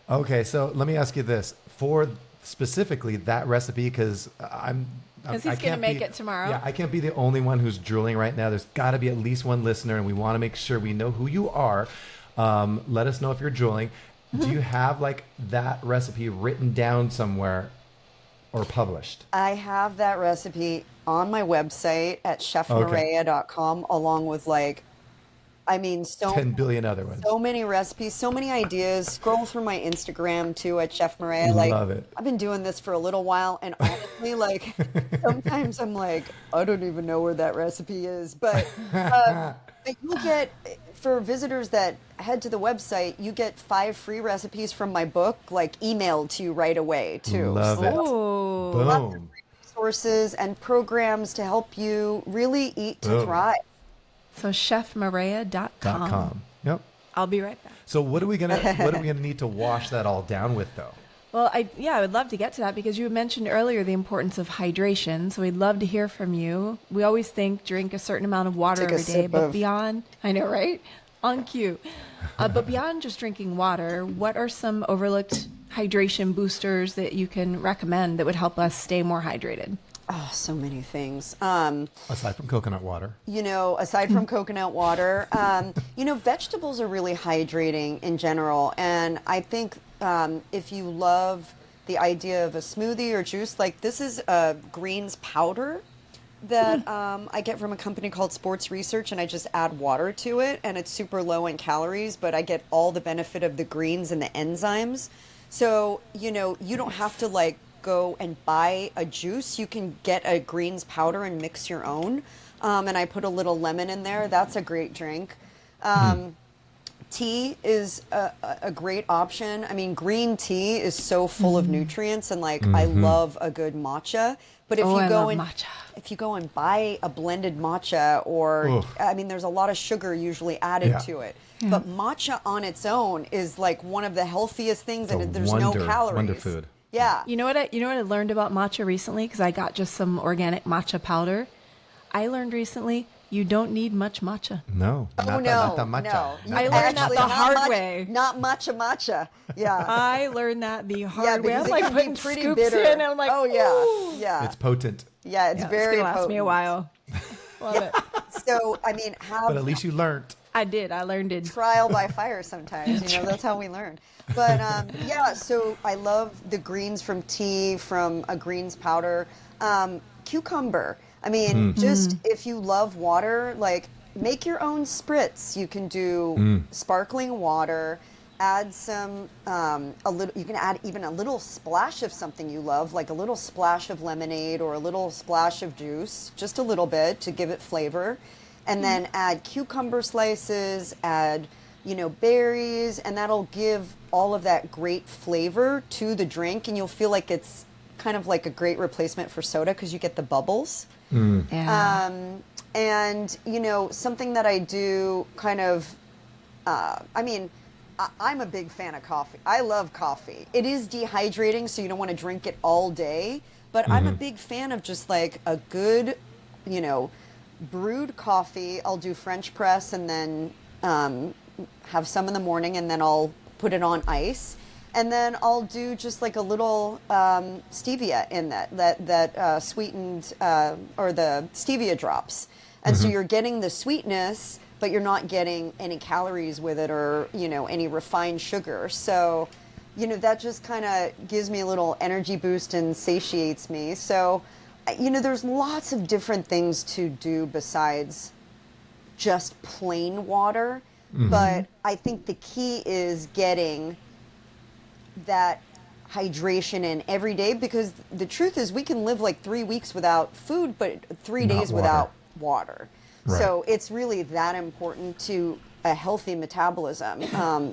Okay, so let me ask you this. For specifically that recipe, because Because he's going to make it tomorrow. Yeah, I can't be the only one who's drooling right now. There's got to be at least one listener, and we want to make sure we know who you are. Let us know if you're drooling. Do you have that recipe written down somewhere or published? I have that recipe on my website at chefmareya.com along with 10 billion other ones. so many recipes, so many ideas. Scroll through my Instagram too at Chef Mareya. Love it. I've been doing this for a little while, and honestly, sometimes I'm I don't even know where that recipe is. But you'll get, for visitors that head to the website, you get 5 free recipes from my book, emailed to you right away too. Love it. Ooh. Lots of Boom. free resources and programs to help you really eat to Boom. thrive. So chefmareya.com. .com. Yep. I'll be right back. So what are we gonna need to wash that all down with though? Well, I would love to get to that because you mentioned earlier the importance of hydration. So we'd love to hear from you. We always think drink a certain amount of water Take a every day, sip but of- beyond, I know, right? On cue. But beyond just drinking water, what are some overlooked hydration boosters that you can recommend that would help us stay more hydrated? Oh, so many things. Aside from coconut water. Aside from coconut water, vegetables are really hydrating in general. And I think if you love the idea of a smoothie or juice, this is a greens powder that I get from a company called Sports Research, and I just add water to it, and it's super low in calories, but I get all the benefit of the greens and the enzymes. So, you don't have to like go and buy a juice. You can get a greens powder and mix your own. And I put a little lemon in there. That's a great drink. Tea is a great option. I mean, green tea is so full of nutrients, and like I love a good matcha. But if you go and buy a blended matcha, or I mean, there's a lot of sugar usually added to it. Yeah. But matcha on its own is like one of the healthiest things, and there's no calories. Wonder food. Yeah. You know what I learned about matcha recently, because I got just some organic matcha powder. I learned recently you don't need much matcha. No. Not the matcha. No. I learned that the hard way. Not matcha. Yeah. I learned that the hard way. I'm like putting pretty scoops bitter. in, and I'm like, yeah. It's potent. Yeah, it's very It's gonna potent. last me a while. Love it. So, I mean, But at least you learned. I did. I learned it. Trial by fire sometimes. That's how we learn. But so I love the greens from tea, from a greens powder. Cucumber. I mean, just if you love water, like make your own spritz. You can do sparkling water. Add some you can add even a little splash of something you love, like a little splash of lemonade or a little splash of juice, just a little bit to give it flavor. And then add cucumber slices, add, berries, and that'll give all of that great flavor to the drink, and you'll feel like it's kind of like a great replacement for soda because you get the bubbles. Yeah. And, something that I do kind of, I'm a big fan of coffee. I love coffee. It is dehydrating, so you don't want to drink it all day. But I'm a big fan of just like a good, brewed coffee. I'll do French press and then have some in the morning, and then I'll put it on ice. And then I'll do just like a little stevia in that sweetened or the stevia drops. And so you're getting the sweetness, but you're not getting any calories with it or, any refined sugar. So, that just kind of gives me a little energy boost and satiates me. So, there's lots of different things to do besides just plain water. But I think the key is getting that hydration in every day, because the truth is we can live like 3 weeks without food, but 3 days without water. Right. So it's really that important to a healthy metabolism,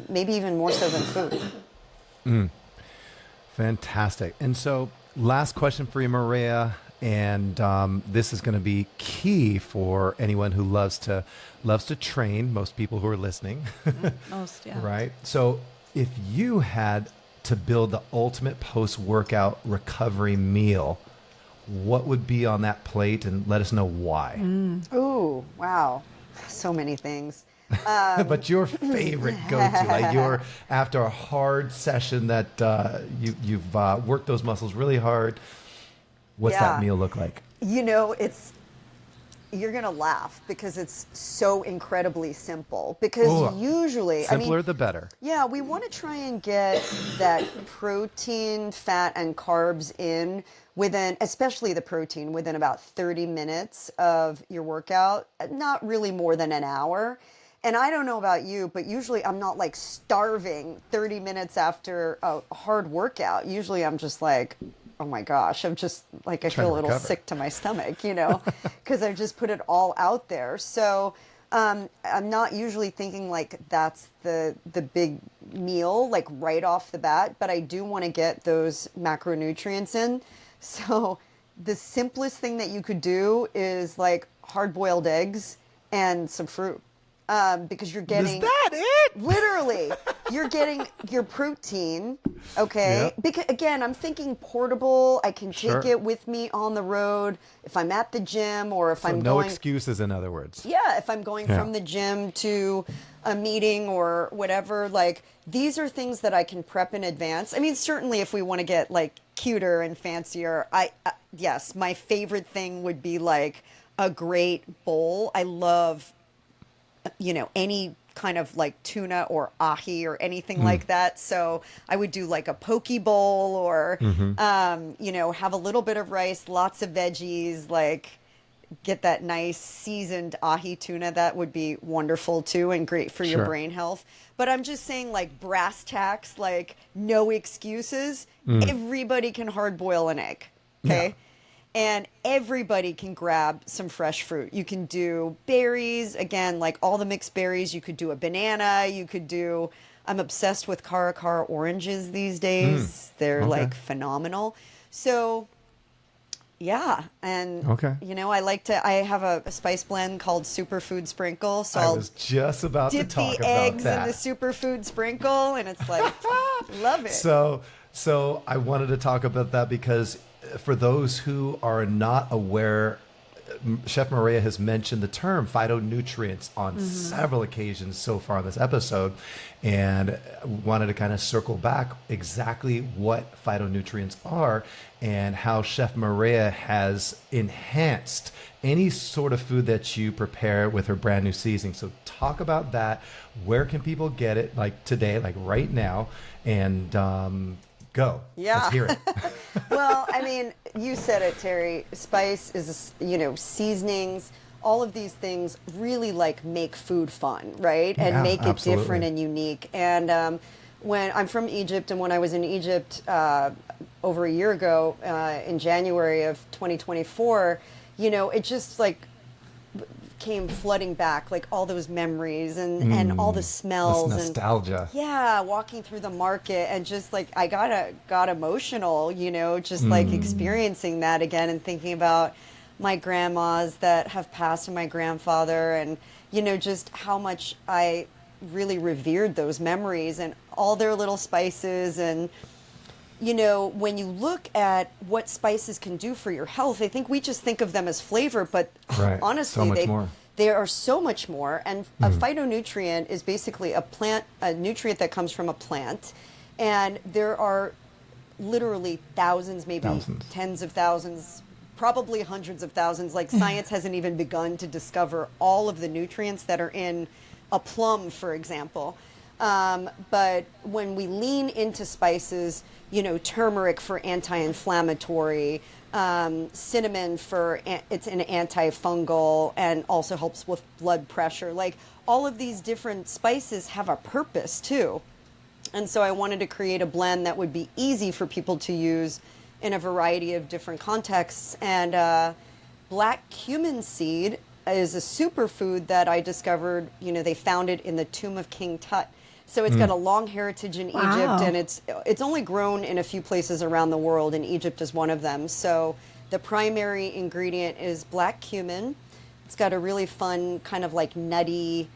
maybe even more so than food. Fantastic. And so last question for you, Mareya, and this is going to be key for anyone who loves to train, most people who are listening. Most, yeah. Right? So if you had to build the ultimate post-workout recovery meal, what would be on that plate, and let us know why? Ooh, wow. So many things. But your favorite go-to, like after a hard session that you've worked those muscles really hard, what's that meal look like? You're going to laugh because it's so incredibly simple. Because usually, simpler the better. Yeah, we want to try and get that protein, fat, and carbs in within, especially the protein, within about 30 minutes of your workout, not really more than an hour. And I don't know about you, but usually I'm not like starving 30 minutes after a hard workout. Usually I'm just like, oh my gosh, I'm just like, I feel a little sick to my stomach, because I just put it all out there. So I'm not usually thinking like that's the big meal, like right off the bat, but I do want to get those macronutrients in. So the simplest thing that you could do is like hard-boiled eggs and some fruit. Because you're getting... Is that it? Literally. You're getting your protein, okay? Yep. Because, again, I'm thinking portable. I can take it with me on the road if I'm at the gym or if I'm no going... excuses, in other words. Yeah, if I'm going from the gym to a meeting or whatever, like, these are things that I can prep in advance. I mean, certainly if we want to get, like, cuter and fancier, yes, my favorite thing would be, like, a great bowl. I love... any kind of like tuna or ahi or anything like that. So I would do like a poke bowl or, have a little bit of rice, lots of veggies, like, get that nice seasoned ahi tuna. That would be wonderful too, and great for your Sure. brain health. But I'm just saying, like, brass tacks, like, no excuses. Everybody can hard boil an egg. Okay. Yeah. And everybody can grab some fresh fruit. You can do berries, again, like all the mixed berries. You could do a banana. You could do, I'm obsessed with Caracara oranges these days. They're Okay. like phenomenal. So, yeah. And, Okay. you know, I have a spice blend called Superfood Sprinkle. So I I'll was just about to dip talk the about eggs that. in the Superfood Sprinkle. And it's like, love it. So I wanted to talk about that because for those who are not aware, Chef Mareya has mentioned the term phytonutrients on several occasions so far in this episode, and wanted to kind of circle back exactly what phytonutrients are and how Chef Mareya has enhanced any sort of food that you prepare with her brand new seasoning. So talk about that. Where can people get it, like today, like right now? And go. Yeah. Let's hear it. Well, I mean, you said it, Terry. Spice is, you know, seasonings. All of these things really like make food fun, right? And Yeah, make it absolutely. different and unique. And when I'm from Egypt, and when I was in Egypt over a year ago, in January of 2024, you know, it just like came flooding back, like all those memories and all the smells This nostalgia. and yeah, walking through the market, and just like I got emotional, you know, just like experiencing that again and thinking about my grandmas that have passed and my grandfather, and you know, just how much I really revered those memories and all their little spices. And you know, when you look at what spices can do for your health, I think we just think of them as flavor, but Right. honestly, So much more. they are so much more. And a phytonutrient is basically a nutrient that comes from a plant. And there are literally thousands, maybe Thousands. tens of thousands, probably hundreds of thousands. Like science hasn't even begun to discover all of the nutrients that are in a plum, for example. But when we lean into spices, you know, turmeric for anti-inflammatory, cinnamon for it's an antifungal and also helps with blood pressure. Like all of these different spices have a purpose too. And so I wanted to create a blend that would be easy for people to use in a variety of different contexts. And black cumin seed is a superfood that I discovered, you know, they found it in the tomb of King Tut. So it's got a long heritage in Wow. Egypt, and it's only grown in a few places around the world, and Egypt is one of them. So the primary ingredient is black cumin. It's got a really fun kind of like nutty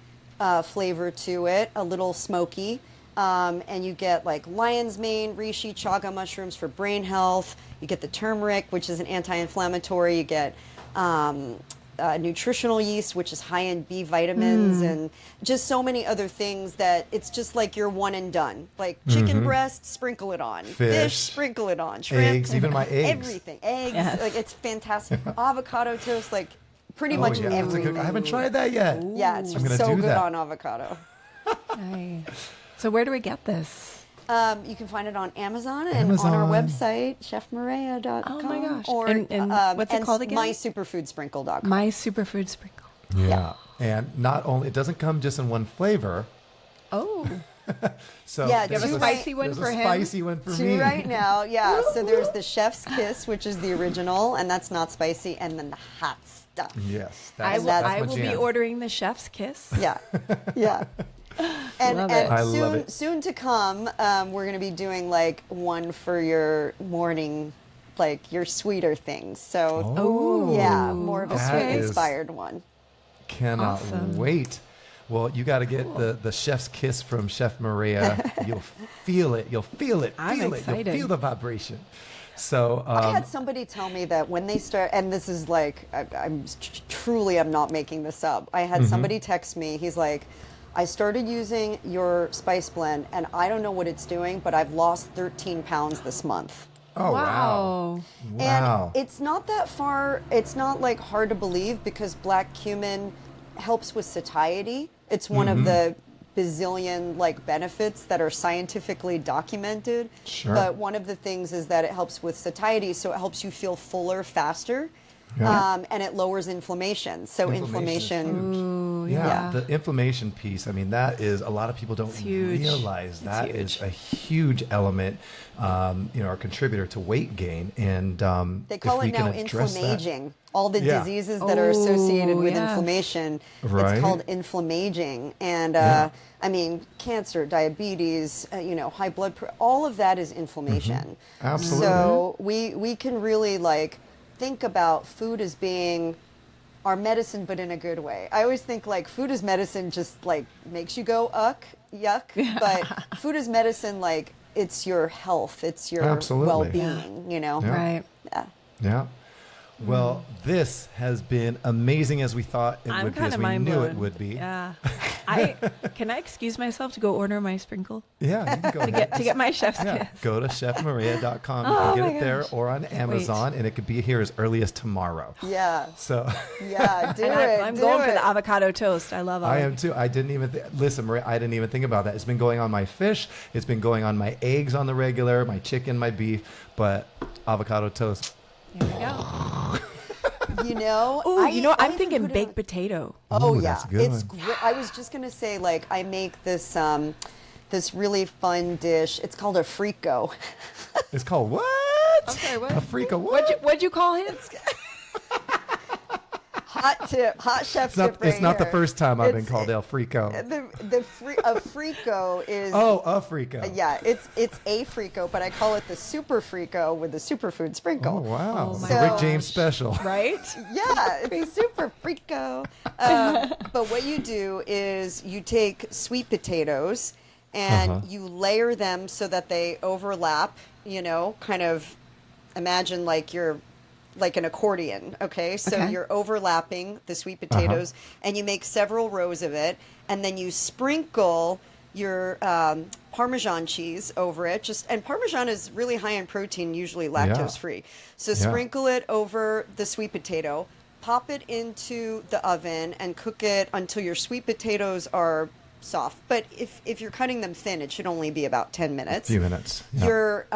flavor to it, a little smoky. And you get like lion's mane, reishi, chaga mushrooms for brain health. You get the turmeric, which is an anti-inflammatory. You get nutritional yeast, which is high in B vitamins, and just so many other things that it's just like you're one and done. Like chicken breast, sprinkle it on. Fish, sprinkle it on. Shrimp, Eggs, even my eggs. everything. Eggs, Yes. like it's fantastic. Avocado toast, like pretty much yeah, that's a everything. good, I haven't tried that yet. Yeah, it's I'm gonna so do good that. on avocado. Nice. So where do we get this? You can find it on Amazon and on our Amazon. website, chefmareya.com. Oh my gosh. Or, And what's it called again? mysuperfoodsprinkle.com. My Superfood Sprinkle. Yeah. And not only, it doesn't come just in one flavor. Oh, So Yeah, there's you have a spicy one there's for a him? spicy one for Two me. right now, yeah. So there's the Chef's Kiss, which is the original, and that's not spicy, and then the hot stuff. Yes. I will, that's I my will be jam. ordering the chef's kiss. Yeah, yeah. And, Love and it. I love it. soon to come, we're going to be doing like one for your morning, like your sweeter things. So Oh, yeah, more of a that sweet is- inspired one. Cannot Awesome. wait. Well, you got to get the chef's kiss from Chef Mareya. You'll feel it. You'll feel it. I'm Feel it. excited. You'll feel the vibration. So I had somebody tell me that when they start, and this is like, I'm truly, I'm not making this up. I had somebody text me. He's like, I started using your spice blend, and I don't know what it's doing, but I've lost 13 pounds this month. oh wow, Wow. wow. And it's not that far, it's not like hard to believe because black cumin helps with satiety. It's one of the bazillion like benefits that are scientifically documented. Sure. But one of the things is that it helps with satiety, so it helps you feel fuller faster. Yeah. and it lowers inflammation. So inflammation. Ooh, Yeah, the inflammation piece. I mean, that is a lot of people don't huge. realize that It's is huge. a huge element, or contributor to weight gain. And They if call we it can now address that- inflammaging. All the Yeah. diseases that are associated Oh, with yes. inflammation, Right. it's called inflammaging. And Yeah. I mean, cancer, diabetes, high blood pressure, all of that is inflammation. Absolutely. So we can really like think about food as being our medicine, but in a good way. I always think like food as medicine just like makes you go yuck, but food as medicine, like it's your health, it's your Absolutely. well-being, Yeah. Right. Yeah. Yeah. Well, this has been amazing as we thought it I'm would be, kind as of we mind knew blown. it would be. Yeah. Can I excuse myself to go order my sprinkle Yeah, you can go ahead. to get my chef's Yeah, kiss? go to chefmareya.com. You Oh can get my it there gosh. or on Amazon, and it could be here as early as tomorrow. Yeah. So Yeah, do And it. I'm do going for it. the avocado toast. I love I avocado. am too. I didn't even listen, Maria. I didn't even think about that. It's been going on my fish. It's been going on my eggs on the regular, my chicken, my beef, but avocado toast. There we go. Oh, Ooh, I'm thinking baked potato. Oh Ooh, yeah, that's good. it's great. I was just gonna say, like, I make this this really fun dish. It's called a frico. It's called what? I'm sorry, what? A freak of what? What'd you call him? Hot tip, hot chef tip. It's not the here. first time I've been It's- called El Frico. A frico is Oh, a Frico. yeah, it's a frico, but I call it the super frico with the superfood sprinkle. Oh wow, Oh, it's my a Rick gosh. James special. Right? Yeah, it's a super frico. But what you do is you take sweet potatoes and Uh-huh. you layer them so that they overlap, kind of imagine like you're like an accordion, okay? So Okay. you're overlapping the sweet potatoes and you make several rows of it, and then you sprinkle your Parmesan cheese over it. And Parmesan is really high in protein, usually lactose free. So sprinkle it over the sweet potato, pop it into the oven, and cook it until your sweet potatoes are soft. But if you're cutting them thin, it should only be about 10 minutes. A few minutes. Yeah. Your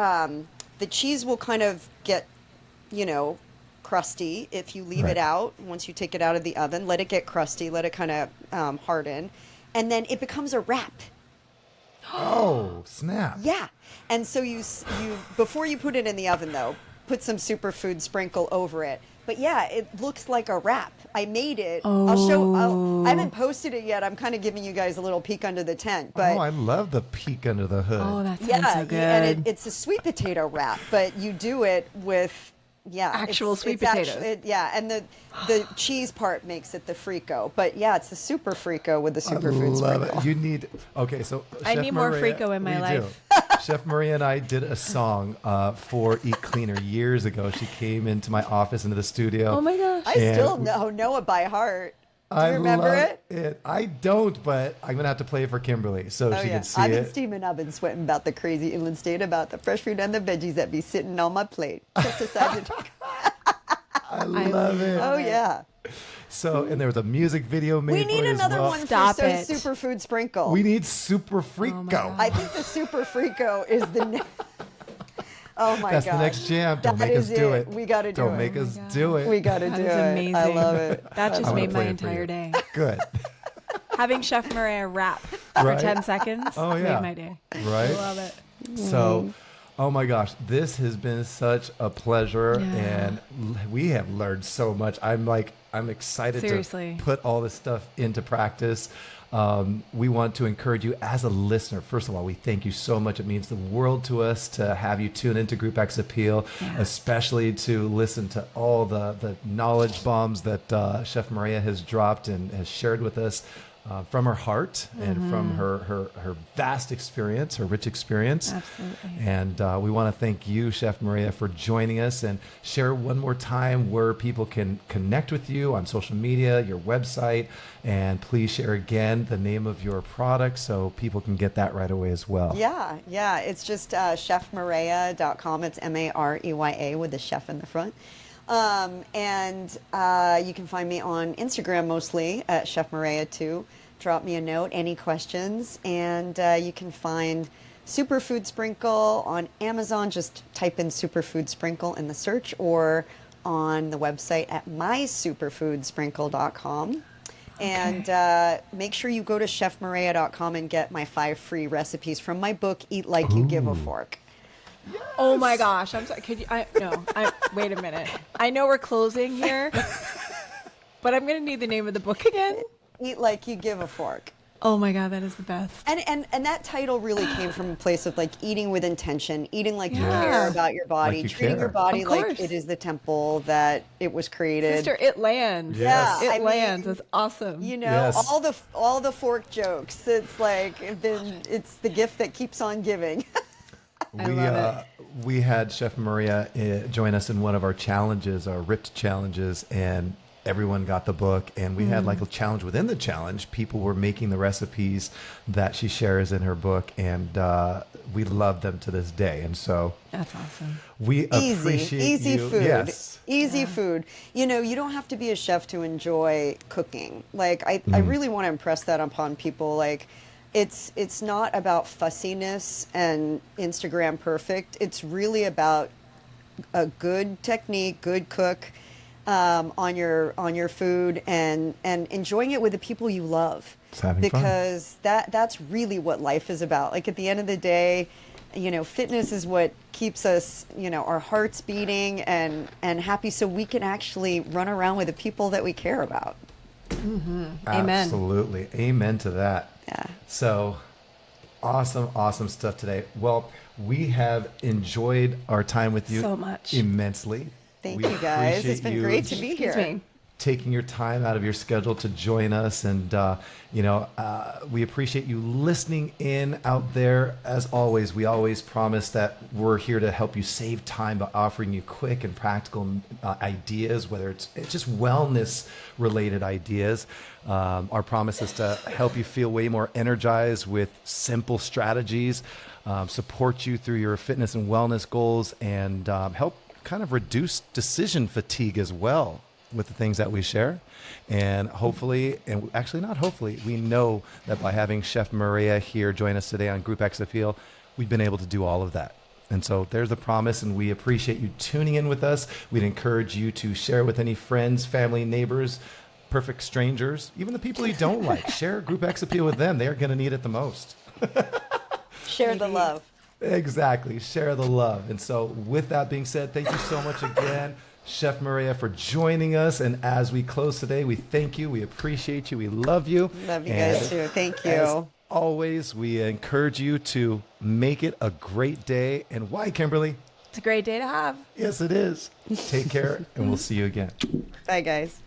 the cheese will kind of get, crusty if you leave Right. it out. Once you take it out of the oven, let it get crusty, let it kind of harden, and then it becomes a wrap. Oh snap! Yeah, and so you before you put it in the oven though, put some superfood sprinkle over it. But yeah, it looks like a wrap. I made it. I haven't posted it yet. I'm kind of giving you guys a little peek under the tent. But Oh, I love the peek under the hood. Oh, that sounds yeah, so good. and it's a sweet potato wrap, but you do it with Actual sweet it's actu- potatoes. and the cheese part makes it the frico. But yeah, it's the super frico with the I superfood love sprinkle. it. You need so. I Chef need more Mareya- Frico in my we life. do. Chef Maria and I did a song for Eat Cleaner years ago. She came into my office, into the studio. Oh my gosh. I And still know it by heart. Do you remember love it? I don't, but I'm gonna have to play it for Kimberly so she can see I've been it. steaming. I've been sweating about the crazy inland state, about the fresh fruit and the veggies that be sitting on my plate. Just decided to- I love it. oh yeah. So, and there was a music video made We for need it as another well. one Stop for it. superfood sprinkle. We need Super Frico. God. I think the super frico is the. Oh my That's god. the next jam. Don't That make us is do it. it. We gotta do Don't it. make us God. do it. We got to That do is it. amazing. I love it. That I just wanna made play my it for entire you. day. Good. Having Chef Mareya rap for Right? 10 seconds Oh, yeah. made my day. Right? I love it. So, oh my gosh, this has been such a pleasure, Yeah. and we have learned so much. I'm excited Seriously. to put all this stuff into practice. We want to encourage you as a listener. First of all, we thank you so much. It means the world to us to have you tune into Group X Appeal, Yeah. especially to listen to all the knowledge bombs that Chef Mareya has dropped and has shared with us. From her heart and from her vast experience, her rich experience. Absolutely. And we want to thank you, Chef Mareya, for joining us, and share one more time where people can connect with you on social media, your website, and please share again the name of your product so people can get that right away as well. Yeah. It's just chefmareya.com. It's Mareya with the chef in the front. And you can find me on Instagram mostly at Chef Mareya too. Drop me a note, any questions, and you can find Superfood Sprinkle on Amazon. Just type in Superfood Sprinkle in the search, or on the website at mysuperfoodsprinkle.com. And make sure you go to chefmareya.com and get my 5 free recipes from my book, Eat Like You Give a Fork. Oh my gosh. I'm sorry. Could you, wait a minute. I know we're closing here, but I'm going to need the name of the book again. Eat Like You Give a Fork. Oh my God, that is the best. And that title really came from a place of like eating with intention, eating like you care about your body, Like you treating care. your body Of like course. it is the temple that it was created. Sister, it lands. Yes. Yeah, I It mean, lands. It's awesome. You know, Yes. all the fork jokes. It's like it's the gift that keeps on giving. I love We had Chef Mareya join us in one of our challenges, our ripped challenges, and everyone got the book. And we had like a challenge within the challenge. People were making the recipes that she shares in her book, and we love them to this day. And so That's awesome. we appreciate easy you. food. Yes. Easy food. You know, you don't have to be a chef to enjoy cooking. Like I really want to impress that upon people. Like it's not about fussiness and Instagram perfect. It's really about a good technique, good cook on your food, and enjoying it with the people you love. It's having fun. Because that's really what life is about. Like at the end of the day, you know, fitness is what keeps us, you know, our hearts beating and happy, so we can actually run around with the people that we care about. Amen. Absolutely. Amen to that. Yeah. So awesome stuff today. Well, we have enjoyed our time with you So much. immensely. Thank We you guys. appreciate It's been you great to be Excuse here. me. taking your time out of your schedule to join us. And, we appreciate you listening in out there. As always, we always promise that we're here to help you save time by offering you quick and practical ideas, whether it's just wellness related ideas. Our promise is to help you feel way more energized with simple strategies, support you through your fitness and wellness goals, and help kind of reduce decision fatigue as well with the things that we share. And hopefully, and actually not hopefully, we know that by having Chef Mareya here join us today on Group X Appeal, we've been able to do all of that. And so there's the promise, and we appreciate you tuning in with us. We'd encourage you to share with any friends, family, neighbors, perfect strangers, even the people you don't like. Share Group X Appeal with them. They're going to need it the most. Share the love. Exactly. Share the love. And so with that being said, thank you so much again, Chef Mareya, for joining us. And as we close today, we thank you. We appreciate you. We love you. Love you And guys too. Thank you. as always, we encourage you to make it a great day. And why, Kimberly? It's a great day to have. Yes, it is. Take care, and we'll see you again. Bye, guys.